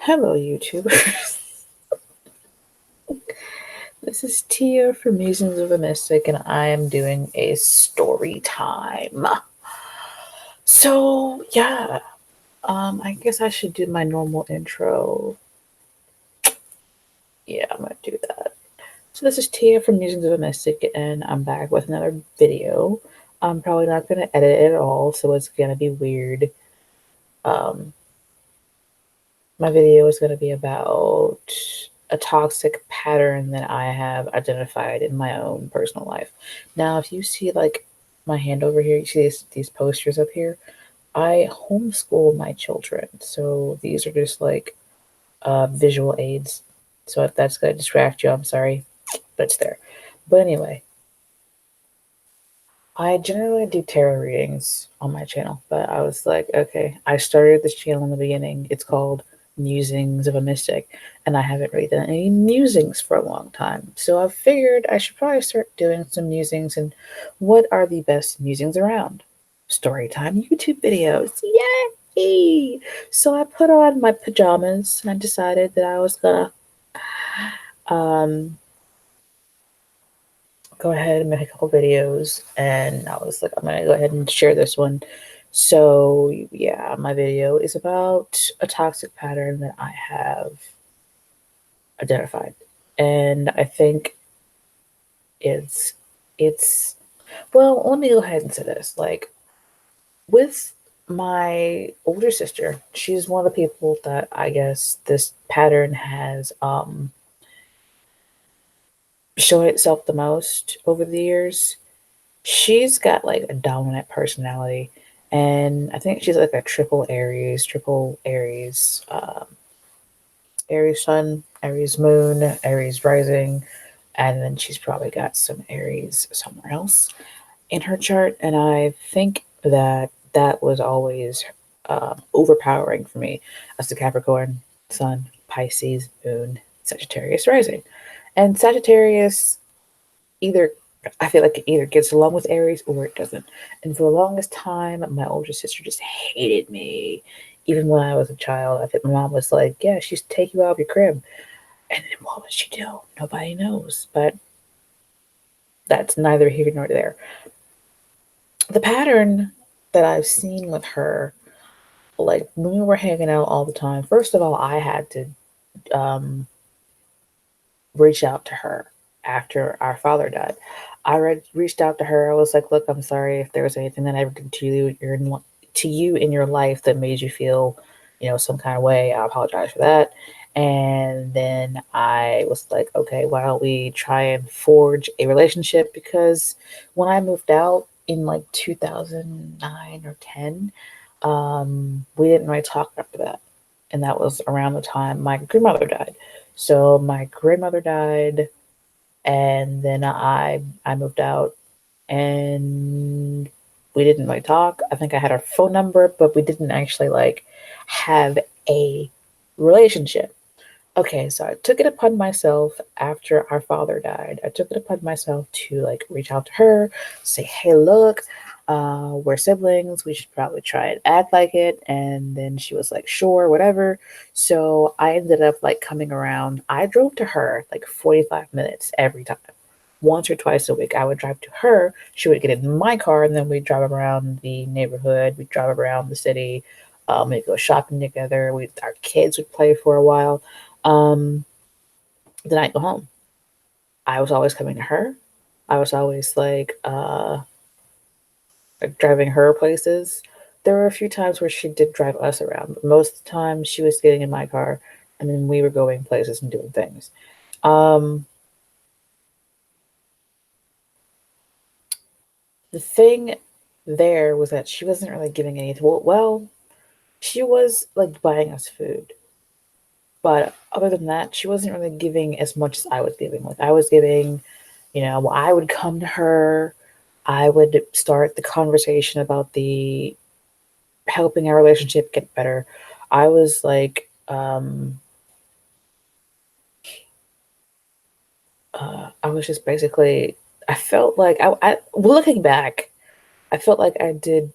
Hello, YouTubers. This is Tia from Musings of a Mystic, and I am doing a story time. I guess I should do my normal intro. Yeah, I'm gonna do that. So this is Tia from Musings of a Mystic, and I'm back with another video. I'm probably not gonna edit it at all, so it's gonna be weird. Um, my video is gonna be about a toxic pattern that I have identified in my own personal life. Now, if you see like my hand over here, you see these posters up here. I homeschool my children, so these are just like visual aids. So if that's gonna distract you, I'm sorry, but it's there. But anyway, I generally do tarot readings on my channel, but I was like, okay, I started this channel in the beginning. It's called Musings of a Mystic, and I haven't really done any musings for a long time. So I figured I should probably start doing some musings. And what are the best musings around? Storytime YouTube videos. Yay! So I put on my pajamas and I decided that I was gonna um go ahead and make a couple videos, and I was like, I'm gonna go ahead and share this one. So yeah, my video is about a toxic pattern that I have identified. And I think it's it's well, let me go ahead and say this. Like with my older sister, she's one of the people that I guess this pattern has shown itself the most over the years. She's got like a dominant personality, and I think she's like a triple Aries, Aries Sun, Aries Moon, Aries Rising, and then she's probably got some Aries somewhere else in her chart. And I think that that was always overpowering for me as the Capricorn Sun, Pisces Moon, Sagittarius Rising, and Sagittarius either I feel like it either gets along with Aries or it doesn't. And for the longest time, my older sister just hated me. Even when I was a child, I think my mom was like, "Yeah, she's take you out of your crib." And then what would she do? Nobody knows. But that's neither here nor there. The pattern that I've seen with her, like when we were hanging out all the time, first of all, I had to um, reach out to her after our father died. Reached out to her. I was like, "Look, I'm sorry if there was anything that I ever did to you in your life that made you feel, some kind of way. I apologize for that." And then I was like, "Okay, why don't we try and forge a relationship?" Because when I moved out in like 2009 or 10, we didn't really talk after that, and that was around the time my grandmother died. So my grandmother died, and then I moved out, and we didn't like talk. I think I had her phone number, but we didn't actually like have a relationship. Okay, so I took it upon myself after our father died. I took it upon myself to like reach out to her, say, "Hey, look, we're siblings. We should probably try and act like it." And then she was like, "Sure, whatever." So I ended up like coming around. I drove to her like 45 minutes every time. Once or twice a week, I would drive to her. She would get in my car, and then we'd drive around the neighborhood. We'd drive around the city. We'd go shopping together. Our kids would play for a while. Um, then I'd go home. I was always coming to her. I was always like driving her places. There were a few times where she did drive us around, but most of the time she was getting in my car and then we were going places and doing things. Um, the thing there was that she wasn't really giving anything. Well, she was like buying us food, but other than that, she wasn't really giving as much as I was giving. Like I was giving, I would come to her, I would start the conversation about the helping our relationship get better. I was like, I was just basically, I felt like looking back, I felt like I did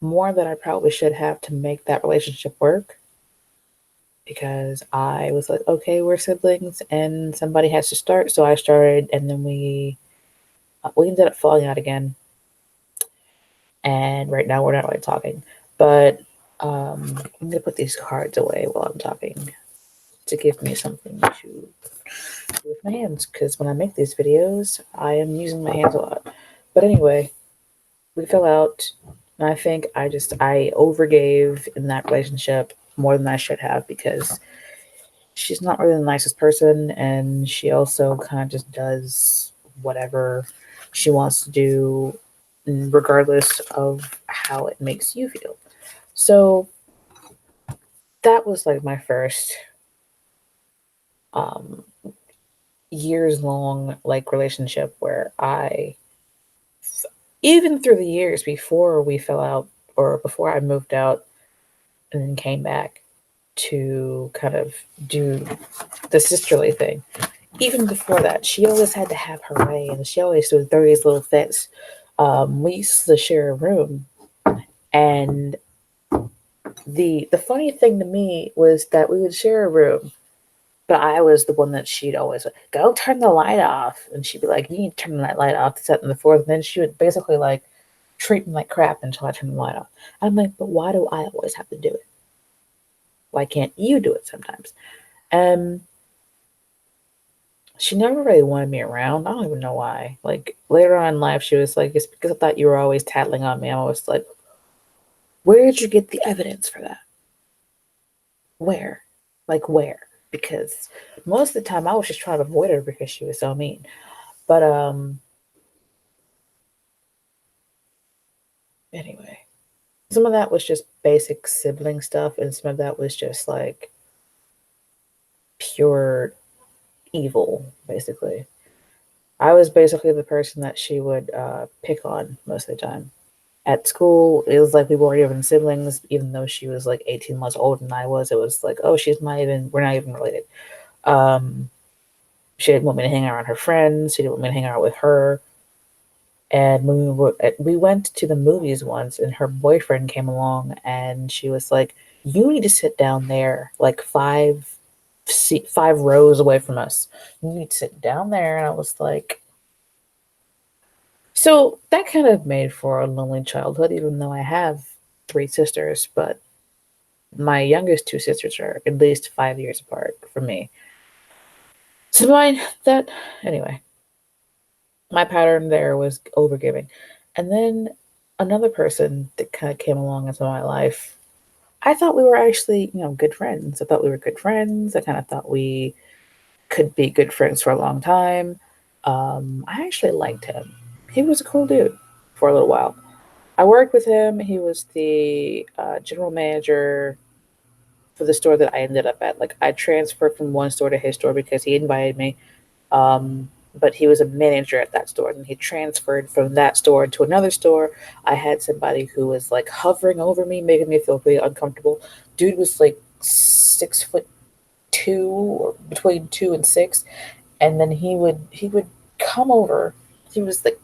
more than I probably should have to make that relationship work. because I was like, okay, we're siblings and somebody has to start. So I started, and then we ended up falling out again. And right now we're not really talking. But I'm gonna put these cards away while I'm talking to give me something to do with my hands. Because when I make these videos, I am using my hands a lot. But anyway, we fell out. And I think I overgave in that relationship more than I should have because she's not really the nicest person, and she also kind of just does whatever she wants to do, regardless of how it makes you feel. So that was like my first um, years long like relationship where even through the years before we fell out or before I moved out and then came back to kind of do the sisterly thing. Even before that, she always had to have her way, and she always would throw these little fits. We used to share a room, and the funny thing to me was that we would share a room, but I was the one that she'd always like, go turn the light off, and she'd be like, "You need to turn that light off to set in the fourth." And then she would basically like treat me like crap until I turned the light off. I'm like, but why do I always have to do it? Why can't you do it sometimes? And she never really wanted me around. I don't even know why. Like later on in life, she was like, "It's because I thought you were always tattling on me." I was like, "Where did you get the evidence for that? Where? Like where?" Because most of the time, I was just trying to avoid her because she was so mean. But anyway, some of that was just basic sibling stuff, and some of that was just like pure evil, basically. I was basically the person that she would pick on most of the time. At school, it was like we weren't even siblings, even though she was like 18 months older than I was. It was like, oh, we're not even related. Um, she didn't want me to hang out around her friends. She didn't want me to hang out with her. And when we went to the movies once, and her boyfriend came along, and she was like, "You need to sit down there, like five rows away from us. You need to sit down there." And I was like, so that kind of made for a lonely childhood, even though I have three sisters, but my youngest two sisters are at least 5 years apart from me. So mine that anyway, my pattern there was overgiving. And then another person that kind of came along into my life. I thought we were actually, good friends. I thought we were good friends. I kind of thought we could be good friends for a long time. I actually liked him. He was a cool dude for a little while. I worked with him. He was the general manager for the store that I ended up at. Like I transferred from one store to his store because he invited me. But he was a manager at that store, and he transferred from that store to another store. I had somebody who was like hovering over me, making me feel really uncomfortable. Dude was like 6'2" or between 2 and 6, and then he would come over. He was like,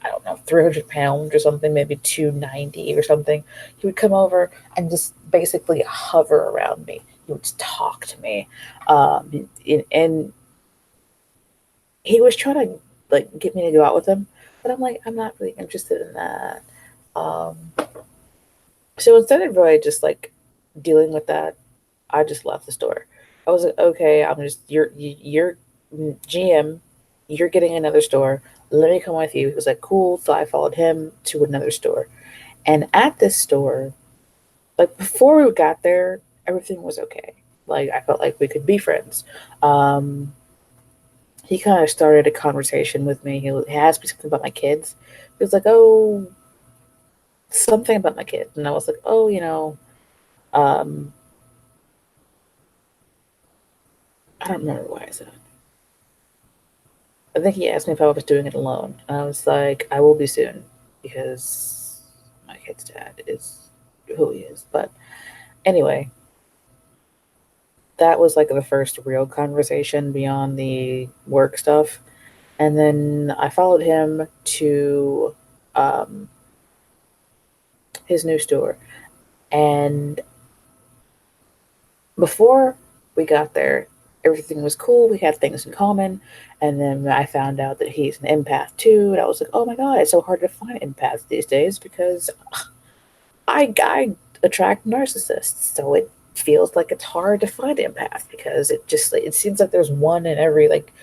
I don't know, 300 pounds or something, maybe 290 or something. He would come over and just basically hover around me. He would just talk to me, and he was trying to like get me to go out with him, but I'm like, I'm not really interested in that. Um, so instead of really just like dealing with that, I just left the store. I was like, okay, you're GM, you're getting another store. Let me come with you. He was like, cool. So I followed him to another store, and at this store, like before we got there, everything was okay. Like I felt like we could be friends. Um, he kind of started a conversation with me. He asked me something about my kids. He was like, "Oh, something about my kids," and I was like, "Oh, um, I don't remember why I said it. I think he asked me if I was doing it alone, and I was like, "I will be soon," because my kid's dad is who he is. But anyway, that was like the first real conversation beyond the work stuff, and then I followed him to um, his new store, and before We got there, everything was cool. We had things in common. And then I found out that he's an empath too. And I was like, oh my God, it's so hard to find empaths these days because I attract narcissists. So it feels like it's hard to find empath because it seems like there's one in every like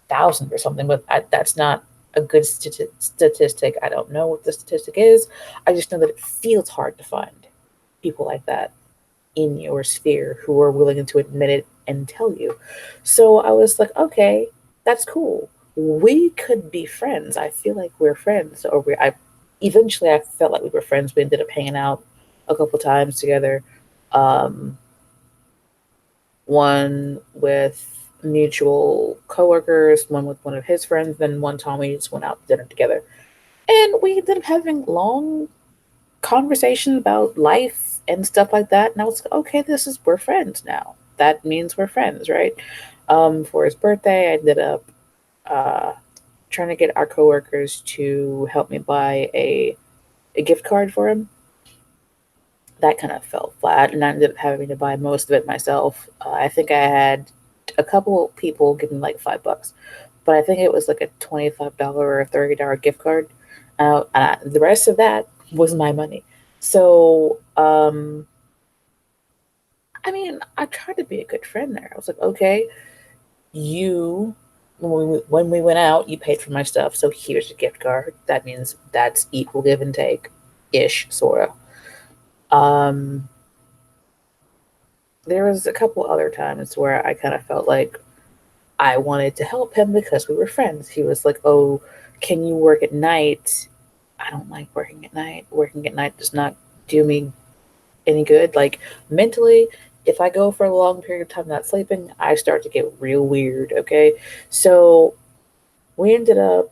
thousand or something, but that's not a good statistic. I don't know what the statistic is. I just know that it feels hard to find people like that in your sphere who are willing to admit it and tell you. So I was like, okay, that's cool. We could be friends. I feel like we're friends. Eventually I felt like we were friends. We ended up hanging out a couple times together. Um, one with mutual coworkers, one with one of his friends, then one time we just went out to dinner together. And we ended up having long conversation about life and stuff like that. And I was like, okay, we're friends now. That means we're friends, right? For his birthday, I ended up uh, trying to get our coworkers to help me buy a gift card for him. That kind of fell flat, and I ended up having to buy most of it myself. I think I had a couple people give me like $5, but I think it was like a $25 or a $30 gift card. The rest of that was my money. So, I mean, I tried to be a good friend there. I was like, okay, you, when we went out, you paid for my stuff, so here's a gift card. That means that's equal give and take, ish, sorta. Um, there was a couple other times where I kind of felt like I wanted to help him because we were friends. He was like, "Oh, can you work at night?" I don't like working at night. Working at night does not do me any good. Like mentally, if I go for a long period of time not sleeping, I start to get real weird. Okay, so we ended up.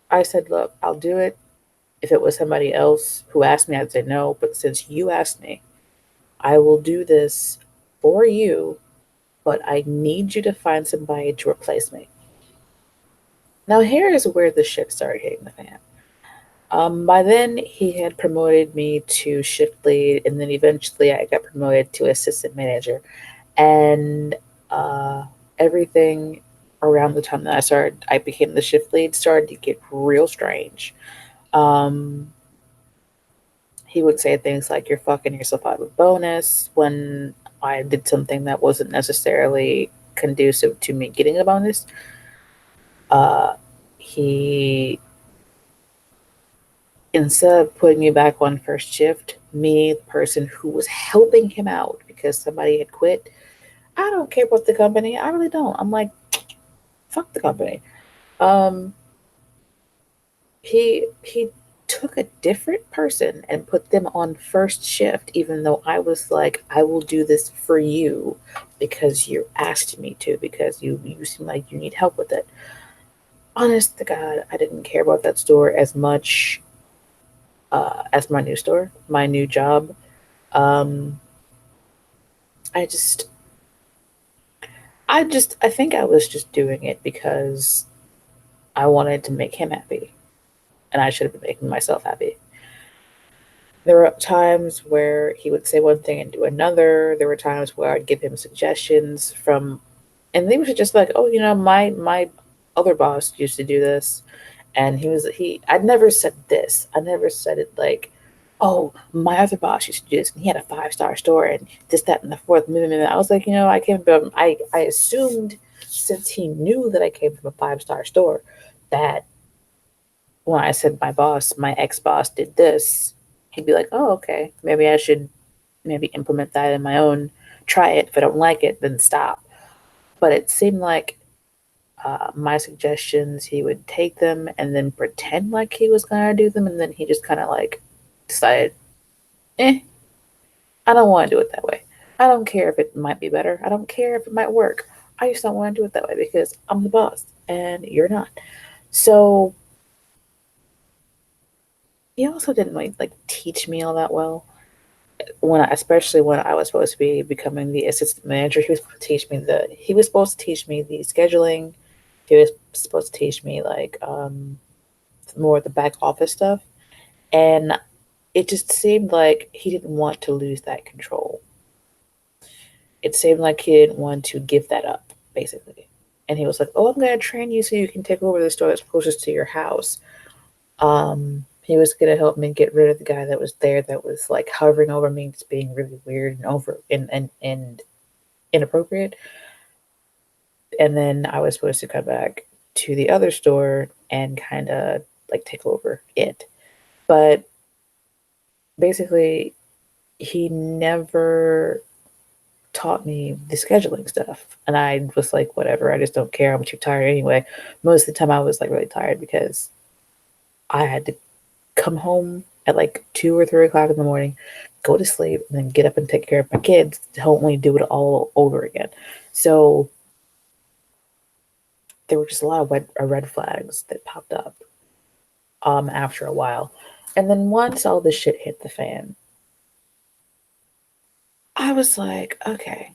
I said, "Look, I'll do it." If it was somebody else who asked me, I'd say no. But since you asked me, I will do this for you, but I need you to find somebody to replace me. Now, here is where the shit started hitting the fan. By then, he had promoted me to shift lead, and then eventually I got promoted to assistant manager. And uh, everything around the time that I became the shift lead, started to get real strange. Um, he would say things like, "You're fucking yourself out of a bonus," when I did something that wasn't necessarily conducive to me getting a bonus. Uh, he Instead of putting me back on first shift, me, the person who was helping him out because somebody had quit, I don't care about the company. I really don't. I'm like, fuck the company. Um, he took a different person and put them on first shift, even though I was like, I will do this for you because you asked me to, because you seem like you need help with it. Honest to God, I didn't care about that store as much as my new store, my new job. Um, I just, I think I was just doing it because I wanted to make him happy, and I should have been making myself happy. There were times where he would say one thing and do another. There were times where I'd give him suggestions from, and they were just like, "Oh, my other boss used to do this," and he. I never said this. I never said it like, "Oh, my other boss used to do this, and he had a 5-star store and this, that, and the fourth." I was like, I came from. I assumed since he knew that I came from a 5-star store, that when I said my ex boss did this, he'd be like, "Oh, okay, maybe I should maybe implement that in my own. Try it. If I don't like it, then stop." But it seemed like my suggestions, he would take them and then pretend like he was gonna do them, and then he just kind of like decided, eh, I don't want to do it that way. I don't care if it might be better. I don't care if it might work. I just don't want to do it that way because I'm the boss and you're not. So he also didn't like teach me all that well. Especially when I was supposed to be becoming the assistant manager, he was supposed to teach me the scheduling. He was supposed to teach me like more of the back office stuff, and it just seemed like he didn't want to lose that control. it seemed like he didn't want to give that up, basically. And he was like, "Oh, I'm gonna train you so you can take over the store that's closest to your house." He was gonna help me get rid of the guy that was there that was like hovering over me, just being really weird and over and inappropriate. And then I was supposed to come back to the other store and kind of like take over it. But basically, he never taught me the scheduling stuff. And I was like, whatever, I just don't care. I'm too tired anyway. Most of the time, I was like really tired because I had to come home at like 2 or 3 o'clock in the morning, go to sleep, and then get up and take care of my kids to help me do it all over again. So there were just a lot of red flags that popped up after a while. And then once all this shit hit the fan, I was like, okay,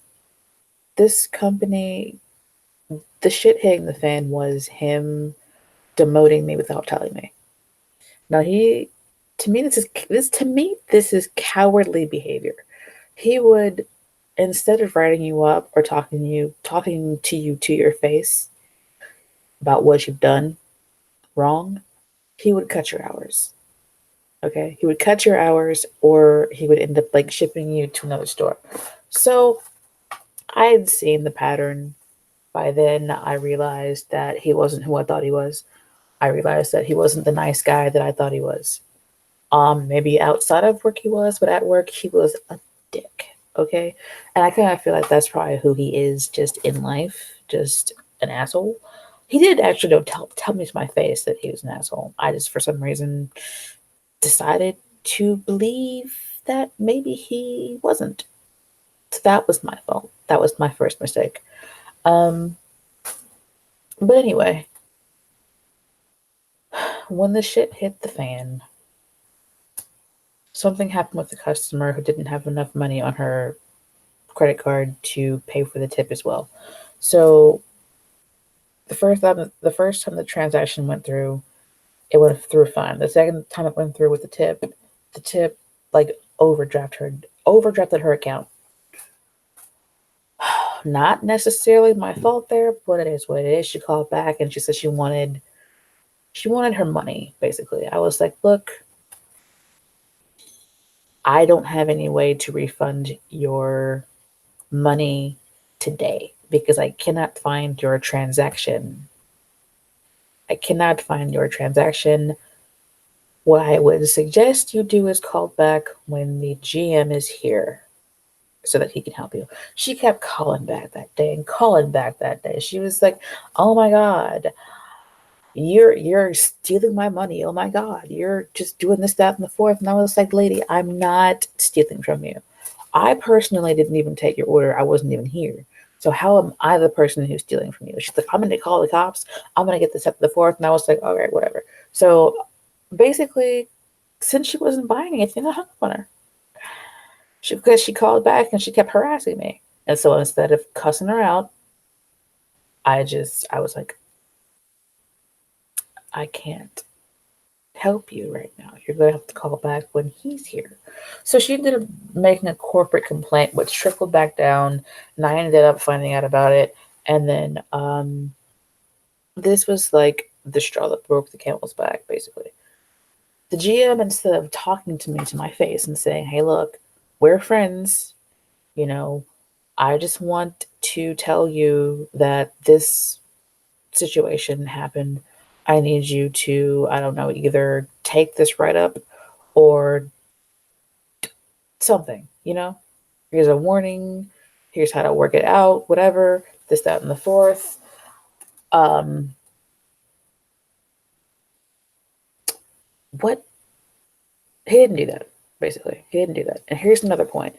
this company, the shit hitting the fan was him demoting me without telling me. Now he, to me, this is cowardly behavior. He would, instead of writing you up or talking to you to your face about what you've done wrong, he would cut your hours. Okay, he would cut your hours, or he would end up like shipping you to another store. So I had seen the pattern. By then, I realized that he wasn't who I thought he was. I realized that he wasn't the nice guy that I thought he was. Maybe outside of work he was, but at work he was a dick. Okay, and I kind of feel like that's probably who he is, just in life, just an asshole. He did actually don't tell me to my face that he was an asshole. I just for some reason decided to believe that maybe he wasn't. So that was my fault. That was my first mistake. Um, but anyway, when the shit hit the fan, something happened with the customer who didn't have enough money on her credit card to pay for the tip as well. So the first time the transaction went through, it went through fine. The second time it went through with the tip like overdrafted her account. Not necessarily my fault there, but it is what it is. She called back and she said she wanted her money, basically. I was like, look, I don't have any way to refund your money today because I cannot find your transaction. I cannot find your transaction. What I would suggest you do is call back when the GM is here so that he can help you. She kept calling back that day and calling back that day. She was like, "Oh my god, you're stealing my money. Oh my god, you're just doing this, that, and the fourth." And I was like, "Lady, I'm not stealing from you. I personally didn't even take your order. I wasn't even here. So how am I the person who's stealing from you?" She's like, "I'm gonna call the cops. I'm gonna get this up to the fourth." And I was like, "All right, whatever." So basically, since she wasn't buying anything, I hung up on her. Because she called back and she kept harassing me. And so instead of cussing her out, I was like, I can't help you right now. You're going to have to call back when he's here. So she ended up making a corporate complaint, which trickled back down, and I ended up finding out about it. And then this was like the straw that broke the camel's back, basically. The GM, instead of talking to me to my face and saying, "Hey, look, we're friends, you know, I just want to tell you that this situation happened. I need you to, I don't know, either take this write up or something, you know? Here's a warning. Here's how to work it out, whatever, this, that, and the fourth." Um, what? He didn't do that, basically. He didn't do that. And here's another point.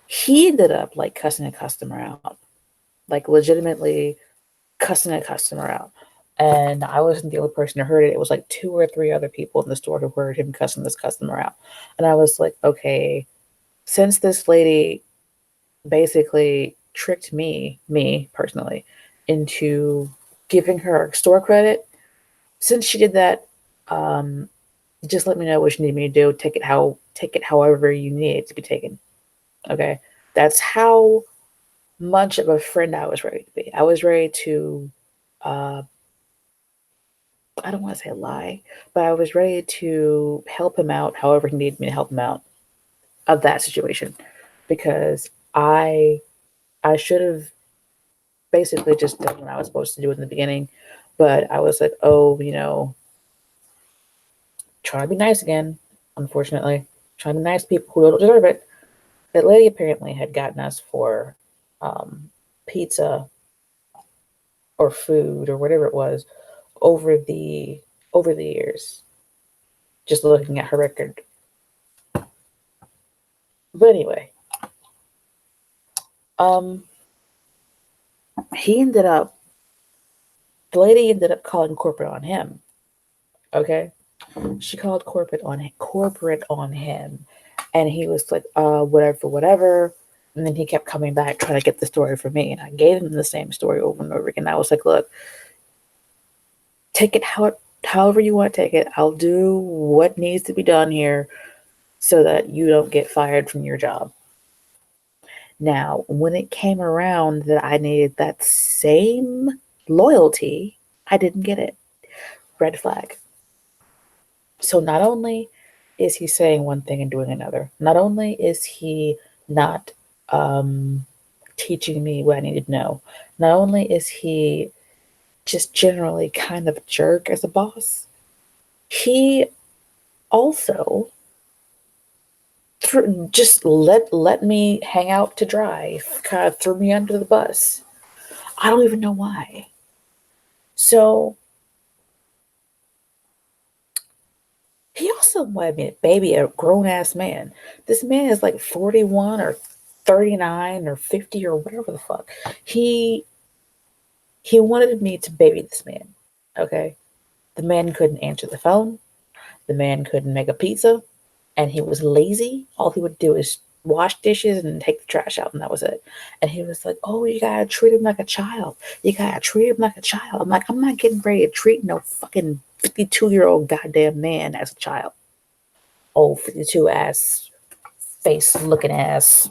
He ended up like cussing a customer out, like legitimately cussing a customer out. And I wasn't the only person who heard it. It was like 2 or 3 other people in the store who heard him cussing this customer out. And I was like, okay, since this lady basically tricked me personally, into giving her store credit, since she did that, um, just let me know what you need me to do. Take it however you need it to be taken. Okay. That's how much of a friend I was ready to be. I was ready to, uh, I don't want to say lie, but I was ready to help him out however he needed me to help him out of that situation because I should have basically just done what I was supposed to do in the beginning, but I was like, oh, trying to be nice again, unfortunately. Trying to be nice to people who don't deserve it. That lady apparently had gotten us for um, pizza or food or whatever it was over the over the years. Just looking at her record. But anyway, um, he ended up the lady ended up calling corporate on him. Okay, she called corporate on him, and he was like, whatever, whatever. And then he kept coming back trying to get the story from me, and I gave him the same story over and over again. I was like, look, take it however you want to take it. I'll do what needs to be done here so that you don't get fired from your job. Now, when it came around that I needed that same loyalty, I didn't get it. Red flag. So not only is he saying one thing and doing another, not only is he not um, teaching me what I needed to know, not only is he just generally kind of a jerk as a boss, he also just let me hang out to dry, kind of threw me under the bus. I don't even know why. So he also wanted me to baby a grown ass man. This man is like 41 or 39 or 50 or whatever the fuck. He he wanted me to baby this man. Okay. The man couldn't answer the phone. The man couldn't make a pizza. And he was lazy. All he would do is wash dishes and take the trash out, and that was it. And he was like, oh, you gotta treat him like a child. You gotta treat him like a child. I'm like, I'm not getting ready to treat no fucking 52-year-old goddamn man as a child. Old 52 ass, face looking ass.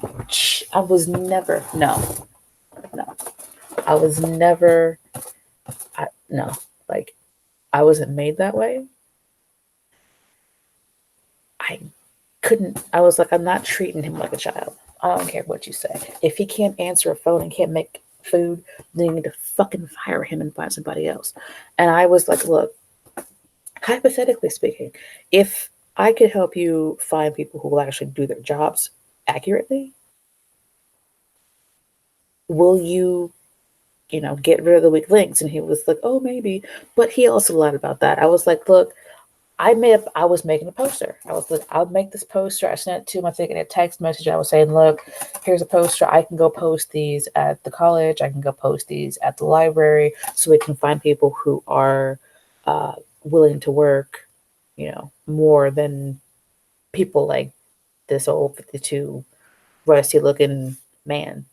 I was never, no, no. I was never, no. Like, I wasn't made that way. I I was like, I'm not treating him like a child. I don't care what you say. If he can't answer a phone and can't make food, then you need to fucking fire him and find somebody else. And I was like, look, hypothetically speaking, if I could help you find people who will actually do their jobs accurately, will you, get rid of the weak links? And he was like, oh, maybe. But he also lied about that. I was like, look, I was making a poster. I was like, I'll make this poster. I sent it to him. I think in a text message, I was saying, look, here's a poster. I can go post these at the college. I can go post these at the library so we can find people who are willing to work, more than people like this old 52 rusty looking man.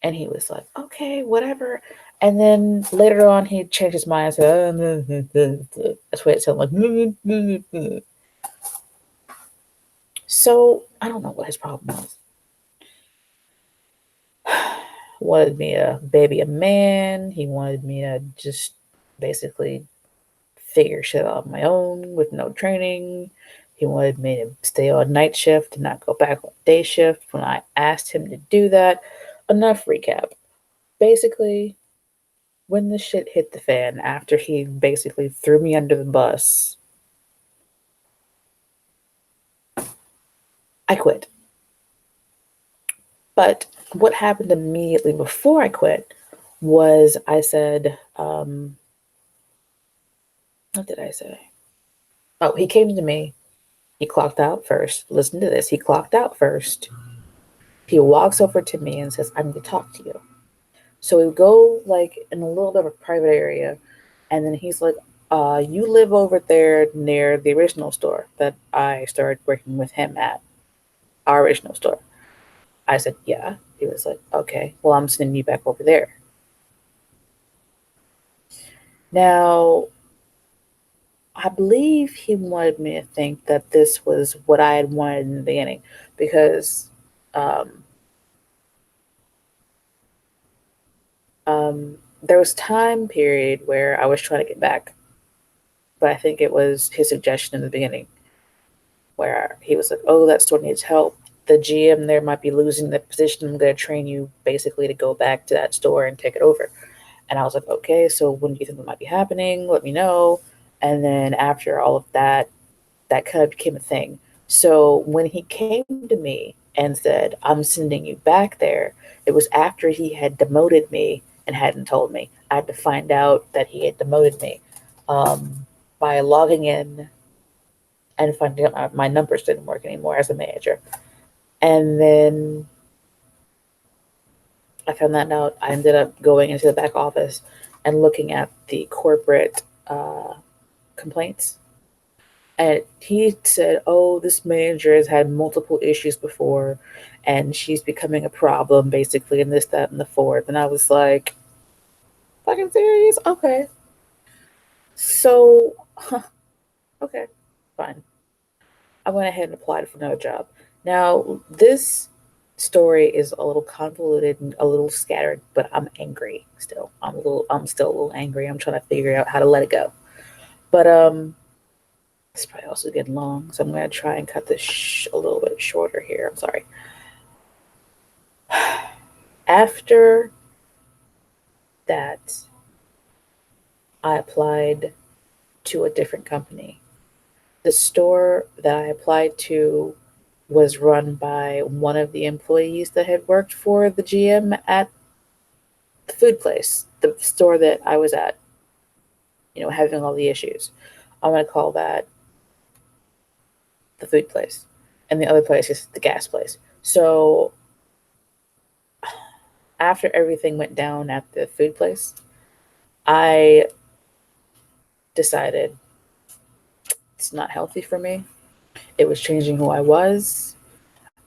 And he was like, okay, whatever. And then later on, he changed his mind and said, that's what it sounded like. So I don't know what his problem was. Wanted me to baby a man. He wanted me to just basically figure shit out on my own with no training. He wanted me to stay on night shift and not go back on day shift when I asked him to do that. Enough recap. Basically, when the shit hit the fan, after he basically threw me under the bus, I quit. But what happened immediately before I quit was I said, what did I say? Oh, he came to me. He clocked out first. Listen to this. He clocked out first. He walks over to me and says, I need to talk to you. So we go like in a little bit of a private area. And then he's like, you live over there near the original store that I started working with him at, our original store. I said, yeah. He was like, okay, well, I'm sending you back over there. Now, I believe he wanted me to think that this was what I had wanted in the beginning because um, There was time period where I was trying to get back, but I think it was his suggestion in the beginning where he was like, "Oh, that store needs help. The GM there might be losing the position. I'm going to train you basically to go back to that store and take it over." And I was like, "Okay, so when do you think that might be happening? Let me know." And then after all of that, that kind of became a thing. So when he came to me and said, "I'm sending you back there," it was after he had demoted me and hadn't told me. I had to find out that he had demoted me by logging in and finding out my numbers didn't work anymore as a manager. And then I found that out. I ended up going into the back office and looking at the corporate complaints. And he said, "Oh, this manager has had multiple issues before, and she's becoming a problem, basically, and this, that, and the fourth." And I was like, "Fucking serious? Okay." So, okay, fine. I went ahead and applied for another job. Now, this story is a little convoluted and a little scattered, but I'm angry still. I'm still a little angry. I'm trying to figure out how to let it go. But it's probably also getting long, so I'm gonna try and cut this a little bit shorter here. I'm sorry. After that, I applied to a different company. The store that I applied to was run by one of the employees that had worked for the GM at the food place, the store that I was at, having all the issues. I'm going to call that the food place. And the other place is the gas place. So after everything went down at the food place, I decided it's not healthy for me. It was changing who I was.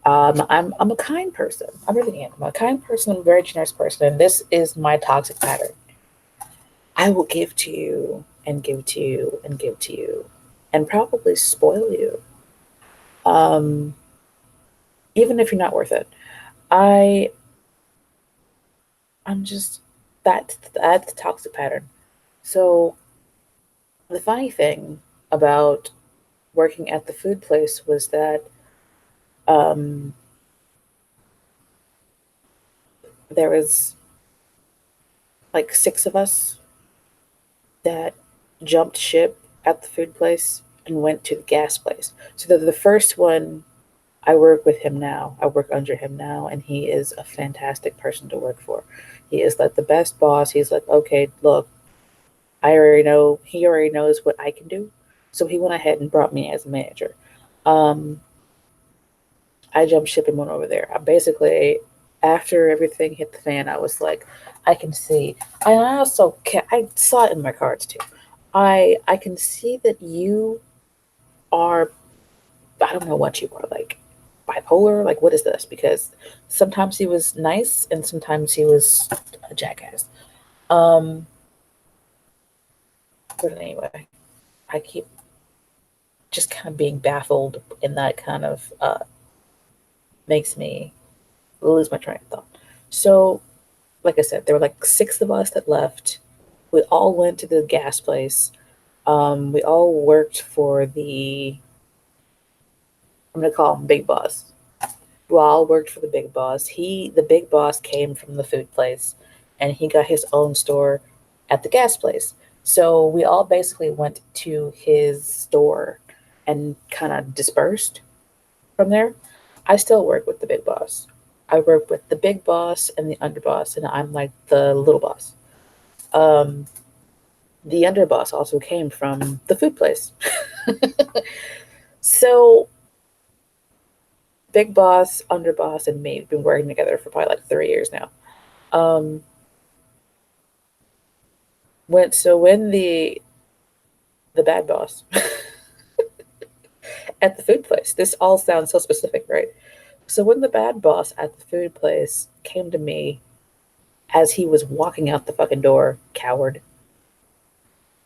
I'm a kind person. I really am. I'm a kind person. I'm a very generous person. And this is my toxic pattern. I will give to you and give to you and give to you and probably spoil you, um, even if you're not worth it. I I'm just that's the toxic pattern. So the funny thing about working at the food place was that um, there was like six of us that jumped ship at the food place and went to the gas place. So the first one, I work with him now. I work under him now, and he is a fantastic person to work for. He is like the best boss. He's like, "Okay, look, I already know. He already knows what I can do." So he went ahead and brought me as a manager. Um, I jumped ship and went over there. I basically, after everything hit the fan, I was like, I can see. I also I saw it in my cards too. I can see that you are. I don't know what you are like. Bipolar. Like, what is this? Because sometimes he was nice and sometimes he was a jackass. Um, but anyway, I keep just kind of being baffled, and that kind of makes me lose my train of thought. So, like I said, there were like six of us that left. We all went to the gas place. We all worked for I'm gonna call him Big Boss. We all worked for the Big Boss. The Big Boss came from the food place, and he got his own store at the gas place. So we all basically went to his store and kind of dispersed from there. I still work with the Big Boss. I work with the Big Boss and the Underboss, and I'm like the little boss. Um, the underboss also came from the food place. So Big Boss, Underboss, and me have been working together for probably like 3 years now. Um, when the bad boss at the food place, this all sounds so specific, right? So when the bad boss at the food place came to me as he was walking out the fucking door, coward.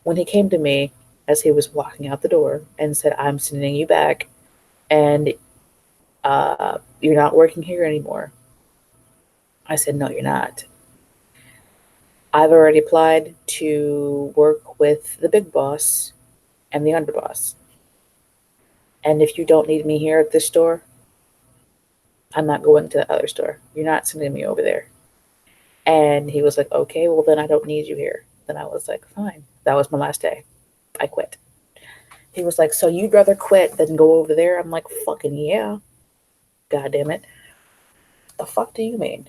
When he came to me as he was walking out the door and said, "I'm sending you back, and you're not working here anymore." I said, "No, you're not." I've already applied to work with the big boss and the underboss. And if you don't need me here at this store, I'm not going to the other store. You're not sending me over there. And he was like, okay, well, then I don't need you here. Then I was like, fine. That was my last day. I quit. He was like, so you'd rather quit than go over there? I'm like, fucking yeah. God damn it. The fuck do you mean?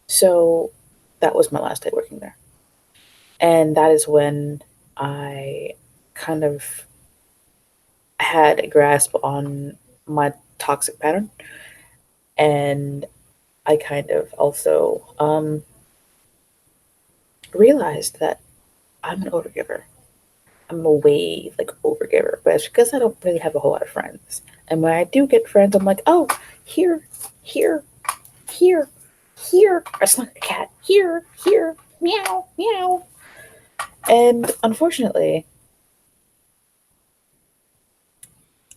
So that was my last day working there. And that is when I kind of had a grasp on my toxic pattern. And I kind of also realized that I'm an overgiver. I'm a way like overgiver, but it's because I don't really have a whole lot of friends. And when I do get friends, I'm like, oh, here, here, here, here. I sound like a cat. Here, here, meow, meow. And unfortunately,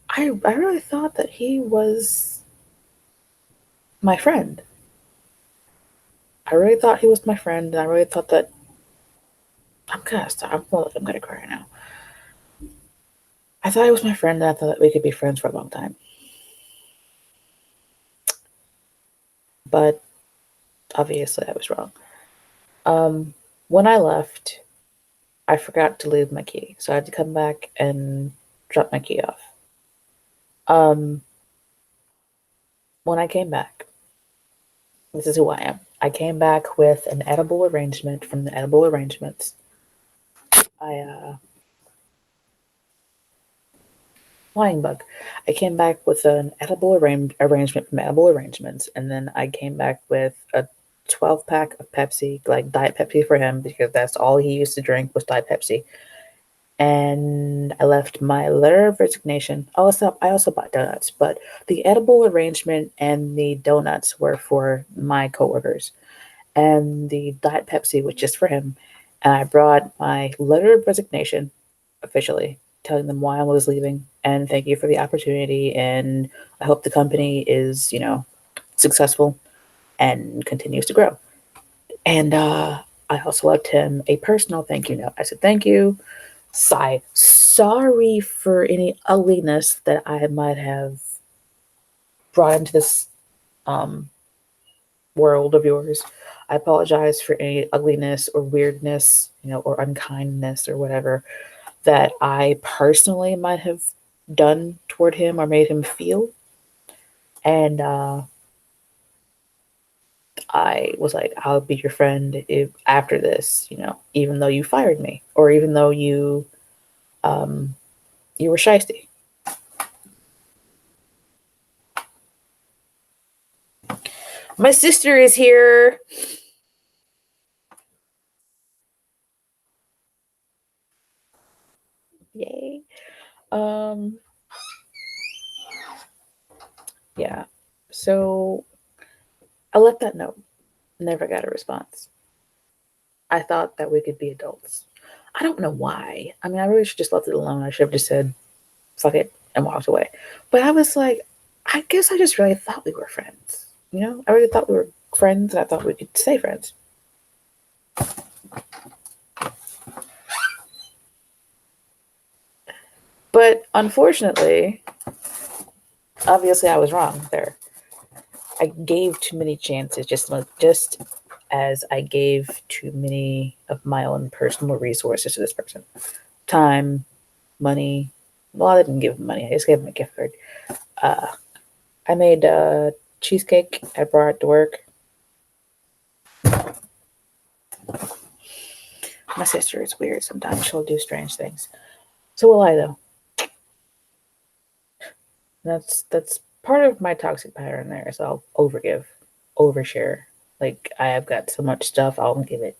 I really thought that he was my friend. I really thought he was my friend, and I really thought that I'm gonna stop. I'm gonna cry now. I thought he was my friend, and I thought that we could be friends for a long time. But obviously, I was wrong. When I left, I forgot to leave my key, so I had to come back and drop my key off. Um, when I came back, this is who I am. I came back with an edible arrangement from the edible arrangements. I Flying bug. I came back with an edible arrangement from edible arrangements, and then I came back with a 12 pack of Pepsi, like Diet Pepsi for him, because that's all he used to drink was Diet Pepsi. And I left my letter of resignation. I also bought donuts, but the edible arrangement and the donuts were for my coworkers, and the Diet Pepsi was just for him. And I brought my letter of resignation officially, telling them why I was leaving and thank you for the opportunity. And I hope the company is, successful and continues to grow. And I also left him a personal thank you note. I said, thank you. Sigh. Sorry for any ugliness that I might have brought into this um, world of yours. I apologize for any ugliness or weirdness, or unkindness or whatever that I personally might have done toward him or made him feel. And I was like, I'll be your friend if after this, even though you fired me or even though um, you were shisty. My sister is here. Yay. Um, yeah. So I left that note. Never got a response. I thought that we could be adults. I don't know why. I mean, I really should just left it alone. I should have just said, fuck it, and walked away. But I was like, I guess I just really thought we were friends. I really thought we were friends, and I thought we could stay friends. But unfortunately, obviously, I was wrong there. I gave too many chances, just as I gave too many of my own personal resources to this person. Time, money. Well, I didn't give him money. I just gave him a gift card. I made cheesecake. I brought it to work. My sister is weird. Sometimes she'll do strange things. So will I, though. That's part of my toxic pattern there. So I'll overgive, overshare. Like I have got so much stuff, I'll give it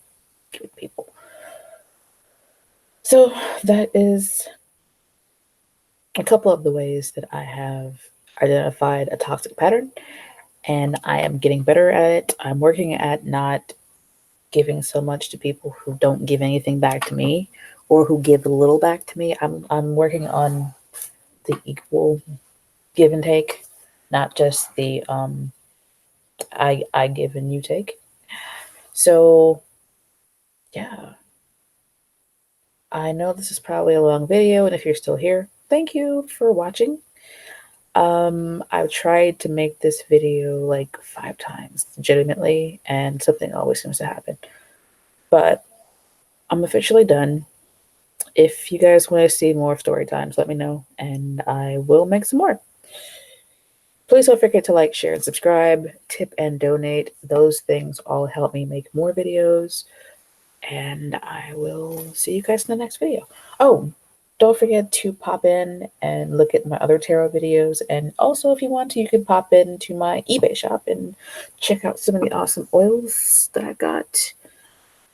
to people. So that is a couple of the ways that I have identified a toxic pattern, and I am getting better at it. I'm working at not giving so much to people who don't give anything back to me or who give a little back to me. I'm working on the equal give and take, not just the I give and you take. So, yeah, I know this is probably a long video, and if you're still here, thank you for watching. I've tried to make this video like 5 times legitimately, and something always seems to happen. But I'm officially done. If you guys want to see more story times, let me know, and I will make some more. Please don't forget to like, share, and subscribe, tip, and donate. Those things all help me make more videos. And I will see you guys in the next video. Oh, don't forget to pop in and look at my other tarot videos. And also, if you want to, you can pop into my eBay shop and check out some of the awesome oils that I got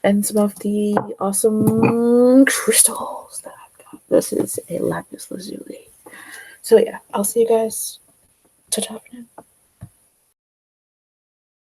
and some of the awesome crystals that I've got. This is a lapis lazuli. So yeah, I'll see you guys. Ta-ta for now.